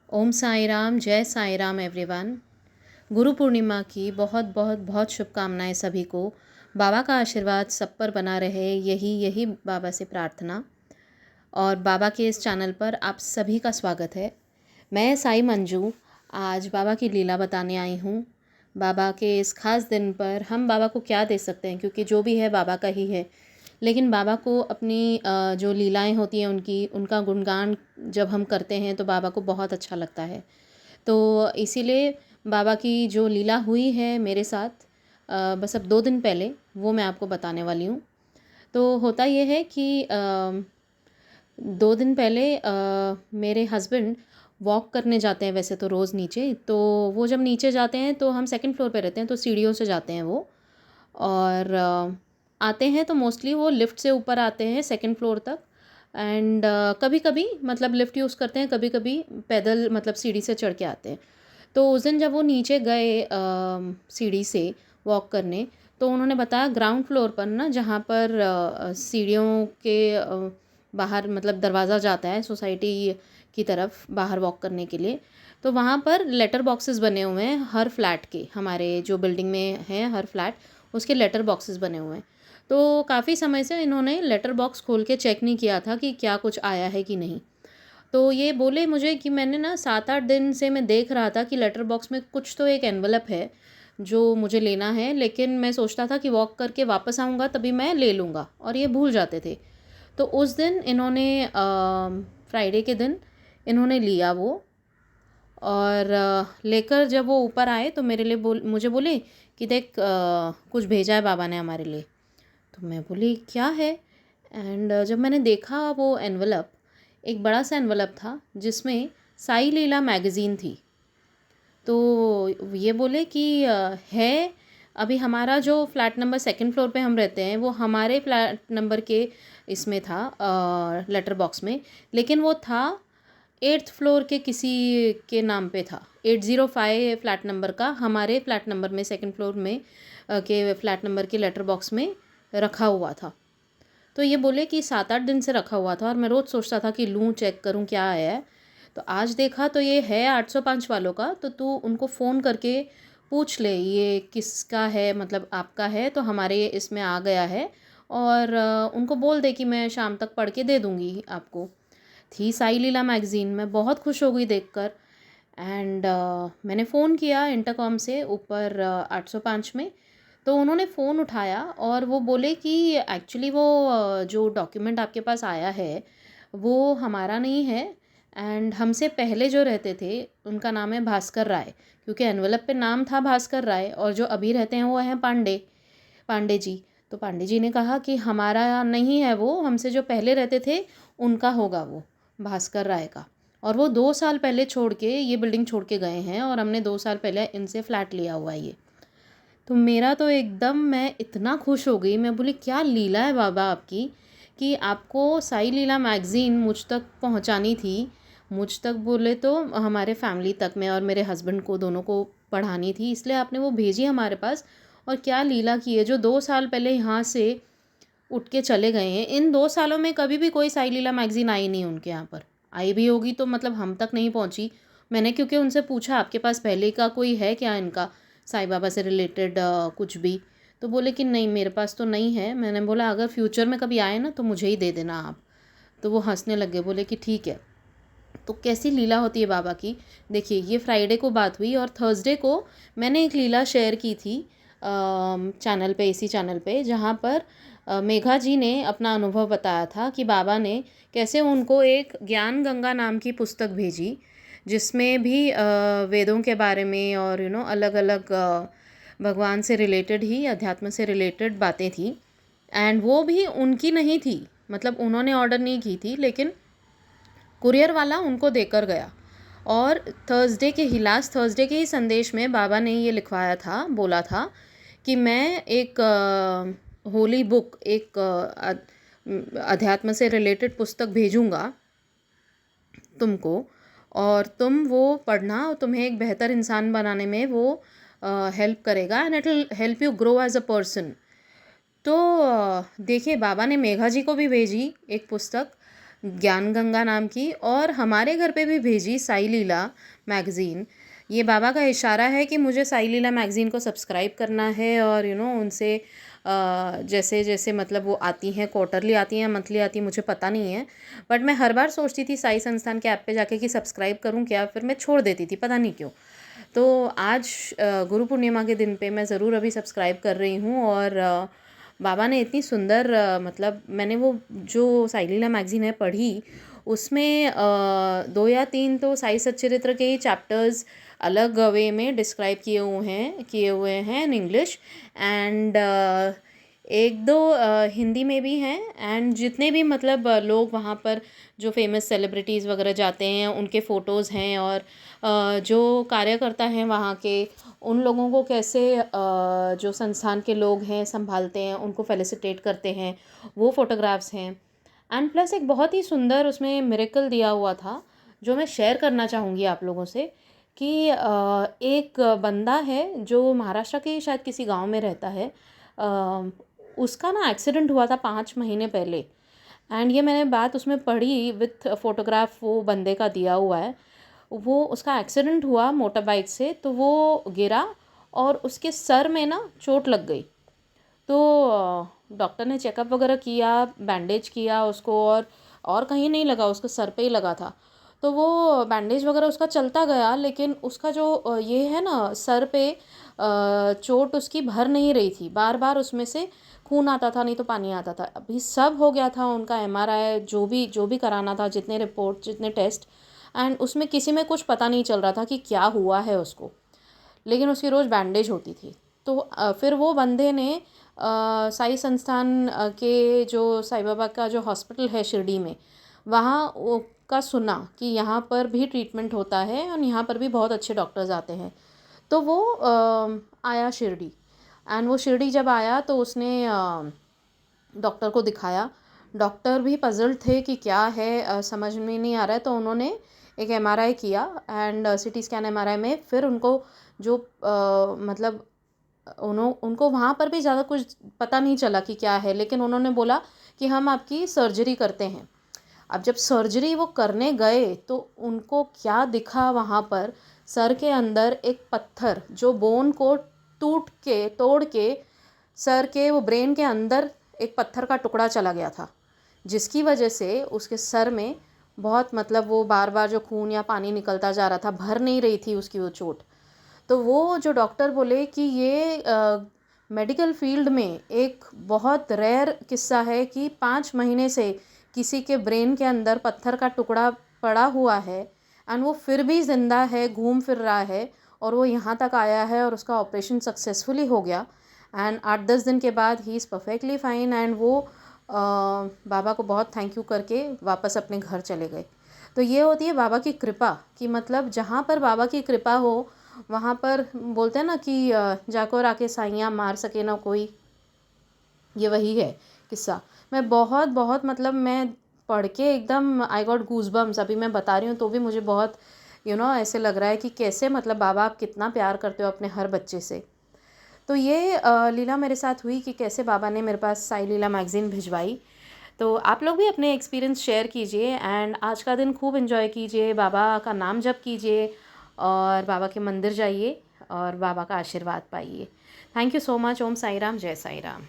ओम साई राम, जय साई राम एवरीवन। गुरु पूर्णिमा की बहुत बहुत बहुत शुभकामनाएं सभी को। बाबा का आशीर्वाद सब पर बना रहे, यही बाबा से प्रार्थना। और बाबा के इस चैनल पर आप सभी का स्वागत है। मैं साई मंजू आज बाबा की लीला बताने आई हूँ। बाबा के इस खास दिन पर हम बाबा को क्या दे सकते हैं, क्योंकि जो भी है बाबा का ही है। लेकिन बाबा को अपनी जो लीलाएं होती हैं उनका गुणगान जब हम करते हैं तो बाबा को बहुत अच्छा लगता है। तो इसीलिए बाबा की जो लीला हुई है मेरे साथ बस अब 2 दिन पहले, वो मैं आपको बताने वाली हूँ। तो होता ये है कि 2 दिन पहले मेरे हस्बैंड वॉक करने जाते हैं वैसे तो रोज़ नीचे। तो वो जब नीचे जाते हैं तो हम सेकंड फ्लोर पे रहते हैं, तो सीढ़ियों से जाते हैं वो। और आते हैं तो मोस्टली वो लिफ्ट से ऊपर आते हैं सेकंड फ्लोर तक। एंड कभी कभी मतलब लिफ्ट यूज़ करते हैं, कभी कभी पैदल मतलब सीढ़ी से चढ़ के आते हैं। तो उस दिन जब वो नीचे गए सीढ़ी से वॉक करने, तो उन्होंने बताया ग्राउंड फ्लोर पर ना, जहाँ पर सीढ़ियों के बाहर मतलब दरवाज़ा जाता है सोसाइटी की तरफ बाहर वॉक करने के लिए, तो वहाँ पर लेटर बॉक्सेस बने हुए हैं हर फ्लैट के। हमारे जो बिल्डिंग में है हर फ्लैट, उसके लेटर बॉक्सेस बने हुए हैं। तो काफ़ी समय से इन्होंने लेटर बॉक्स खोल के चेक नहीं किया था कि क्या कुछ आया है कि नहीं। तो ये बोले मुझे कि मैंने ना 7-8 दिन से मैं देख रहा था कि लेटर बॉक्स में कुछ तो एक एनवलप है जो मुझे लेना है, लेकिन मैं सोचता था कि वॉक करके वापस आऊँगा तभी मैं ले लूँगा, और ये भूल जाते थे। तो उस दिन इन्होंने फ्राइडे के दिन इन्होंने लिया वो। और लेकर जब वो ऊपर आए तो मेरे लिए मुझे बोले कि देख कुछ भेजा है बाबा ने हमारे लिए। तो मैं बोली क्या है। एंड जब मैंने देखा वो एनवलप, एक बड़ा सा एनवलप था जिसमें साई लीला मैगज़ीन थी। तो ये बोले कि है, अभी हमारा जो फ्लैट नंबर सेकंड फ्लोर पे हम रहते हैं वो हमारे फ्लैट नंबर के इसमें था लेटर बॉक्स में, लेकिन वो था 8th फ्लोर के किसी के नाम पे था। 805 फ्लैट नंबर का हमारे फ्लैट नंबर में सेकंड फ्लोर में के फ्लैट नंबर के लेटर बॉक्स में रखा हुआ था। तो ये बोले कि 7-8 दिन से रखा हुआ था, और मैं रोज़ सोचता था कि लूँ चेक करूँ क्या आया है। तो आज देखा तो ये है 805 वालों का। तो तू उनको फ़ोन करके पूछ ले ये किसका है, मतलब आपका है तो हमारे इसमें आ गया है। और उनको बोल दे कि मैं शाम तक पढ़ के दे दूँगी आपको। थी साई लीला मैगज़ीन, मैं बहुत खुश हो गई देखकर। एंड मैंने फ़ोन किया इंटरकॉम से ऊपर 805 में। तो उन्होंने फ़ोन उठाया और वो बोले कि एक्चुअली वो जो डॉक्यूमेंट आपके पास आया है वो हमारा नहीं है। एंड हमसे पहले जो रहते थे उनका नाम है भास्कर राय, क्योंकि एनवलप पे नाम था भास्कर राय, और जो अभी रहते हैं वो हैं पांडे पांडे जी। तो पांडे जी ने कहा कि हमारा नहीं है वो, हमसे जो पहले रहते थे उनका होगा वो, भास्कर राय का। और वो 2 साल पहले छोड़ के ये बिल्डिंग छोड़ के गए हैं, और हमने 2 साल पहले इनसे फ्लैट लिया हुआ है ये। तो मेरा तो एकदम, मैं इतना खुश हो गई। मैं बोली क्या लीला है बाबा आपकी, कि आपको साई लीला मैगज़ीन मुझ तक पहुंचानी थी। मुझ तक बोले तो हमारे फैमिली तक में, और मेरे हस्बैंड को दोनों को पढ़ानी थी, इसलिए आपने वो भेजी हमारे पास। और क्या लीला की है, जो 2 साल पहले यहाँ से उठ के चले गए हैं, इन 2 सालों में कभी भी कोई साई लीला मैगज़ीन आई नहीं उनके यहाँ पर। आई भी होगी तो मतलब हम तक नहीं पहुँची। मैंने क्योंकि उनसे पूछा आपके पास पहले का कोई है क्या इनका, साईं बाबा से रिलेटेड कुछ भी। तो बोले कि नहीं मेरे पास तो नहीं है। मैंने बोला अगर फ्यूचर में कभी आए ना तो मुझे ही दे देना आप। तो वो हंसने लगे, बोले कि ठीक है। तो कैसी लीला होती है बाबा की। देखिए ये फ्राइडे को बात हुई, और थर्सडे को मैंने एक लीला शेयर की थी चैनल पे, इसी चैनल पे, जहाँ पर मेघा जी ने अपना अनुभव बताया था कि बाबा ने कैसे उनको एक ज्ञान गंगा नाम की पुस्तक भेजी, जिसमें भी वेदों के बारे में और अलग अलग भगवान से रिलेटेड ही, अध्यात्म से रिलेटेड बातें थी। एंड वो भी उनकी नहीं थी, मतलब उन्होंने ऑर्डर नहीं की थी, लेकिन कुरियर वाला उनको देकर गया। और लास्ट थर्सडे के ही संदेश में बाबा ने ये लिखवाया था, बोला था कि मैं एक होली बुक, एक अध्यात्म से रिलेटेड पुस्तक भेजूंगा तुमको, और तुम वो पढ़ना, और तुम्हें एक बेहतर इंसान बनाने में वो हेल्प करेगा, and it will help you grow as a person. तो देखिए बाबा ने मेघा जी को भी भेजी एक पुस्तक, ज्ञान गंगा नाम की, और हमारे घर पे भी भेजी साई लीला मैगज़ीन। ये बाबा का इशारा है कि मुझे साई लीला मैगज़ीन को सब्सक्राइब करना है, और उनसे जैसे जैसे मतलब वो आती हैं, क्वार्टरली आती हैं, मंथली आती हैं, मुझे पता नहीं है, बट मैं हर बार सोचती थी साई संस्थान के ऐप पे जाके कि सब्सक्राइब करूं क्या, फिर मैं छोड़ देती थी, पता नहीं क्यों। तो आज गुरु पूर्णिमा के दिन पे मैं ज़रूर अभी सब्सक्राइब कर रही हूँ। और बाबा ने इतनी सुंदर मतलब मैंने वो जो साई लीला मैगज़ीन है पढ़ी, उसमें 2 या 3 तो साई सच्चरित्र के ही चैप्टर्स अलग वे में डिस्क्राइब किए हुए हैं इन इंग्लिश, एंड एक दो हिंदी में भी हैं। एंड जितने भी मतलब लोग वहाँ पर जो फेमस सेलिब्रिटीज़ वगैरह जाते हैं उनके फ़ोटोज़ हैं, और जो कार्यकर्ता हैं वहाँ के, उन लोगों को कैसे जो संस्थान के लोग हैं संभालते हैं, उनको फेलिसिटेट करते हैं, वो फ़ोटोग्राफ्स हैं। एंड प्लस एक बहुत ही सुंदर उसमें मिरेकल दिया हुआ था जो मैं शेयर करना चाहूँगी आप लोगों से, कि एक बंदा है जो महाराष्ट्र के शायद किसी गांव में रहता है। उसका ना एक्सीडेंट हुआ था 5 महीने पहले, एंड ये मैंने बात उसमें पढ़ी विथ फोटोग्राफ, वो बंदे का दिया हुआ है। वो उसका एक्सीडेंट हुआ मोटर बाइक से, तो वो गिरा और उसके सर में ना चोट लग गई। तो डॉक्टर ने चेकअप वगैरह किया, बैंडेज किया उसको, और कहीं नहीं लगा, उसको सर पे ही लगा था। तो वो बैंडेज वगैरह उसका चलता गया, लेकिन उसका जो ये है ना सर पे चोट उसकी भर नहीं रही थी, बार बार उसमें से खून आता था, नहीं तो पानी आता था। अभी सब हो गया था उनका एमआरआई, जो भी कराना था, जितने रिपोर्ट, जितने टेस्ट, एंड उसमें किसी में कुछ पता नहीं चल रहा था कि क्या हुआ है उसको, लेकिन उसकी रोज़ बैंडेज होती थी। तो फिर वो बंदे ने साई संस्थान के जो साईं बाबा का जो हॉस्पिटल है शिरडी में, वहाँ का सुना कि यहाँ पर भी ट्रीटमेंट होता है और यहाँ पर भी बहुत अच्छे डॉक्टर्स आते हैं। तो वो आया शिरडी, एंड वो शिरडी जब आया तो उसने डॉक्टर को दिखाया। डॉक्टर भी पजल्ड थे कि क्या है, समझ में नहीं आ रहा है। तो उन्होंने एक एमआरआई किया, एंड सीटी स्कैन एमआरआई में फिर उनको जो मतलब उनको वहाँ पर भी ज़्यादा कुछ पता नहीं चला कि क्या है, लेकिन उन्होंने बोला कि हम आपकी सर्जरी करते हैं। अब जब सर्जरी वो करने गए तो उनको क्या दिखा वहाँ पर, सर के अंदर एक पत्थर जो बोन को तोड़ के सर के वो ब्रेन के अंदर एक पत्थर का टुकड़ा चला गया था, जिसकी वजह से उसके सर में बहुत मतलब वो बार बार जो खून या पानी निकलता जा रहा था, भर नहीं रही थी उसकी वो चोट। तो वो जो डॉक्टर बोले कि ये मेडिकल फील्ड में एक बहुत रेयर किस्सा है कि 5 महीने से किसी के ब्रेन के अंदर पत्थर का टुकड़ा पड़ा हुआ है, एंड वो फिर भी ज़िंदा है, घूम फिर रहा है, और वो यहाँ तक आया है और उसका ऑपरेशन सक्सेसफुली हो गया। एंड 8-10 दिन के बाद he is perfectly fine, and वो बाबा को बहुत थैंक यू करके वापस अपने घर चले गए। तो ये होती है बाबा की कृपा, कि मतलब जहाँ पर बाबा की कृपा हो वहाँ पर बोलते हैं ना कि जाको राके साइयाँ मार सके ना कोई, ये वही है किस्सा। मैं बहुत बहुत मतलब मैं पढ़ के एकदम आई गॉट गूज़बम्स, अभी मैं बता रही हूँ तो भी मुझे बहुत ऐसे लग रहा है कि कैसे मतलब बाबा आप कितना प्यार करते हो अपने हर बच्चे से। तो ये लीला मेरे साथ हुई कि कैसे बाबा ने मेरे पास साई लीला मैगज़ीन भिजवाई। तो आप लोग भी अपने एक्सपीरियंस शेयर कीजिए, एंड आज का दिन खूब एंजॉय कीजिए, बाबा का नाम जप कीजिए, और बाबा के मंदिर जाइए और बाबा का आशीर्वाद पाइए। Thank you so much. Om Sai Ram, जय साई राम।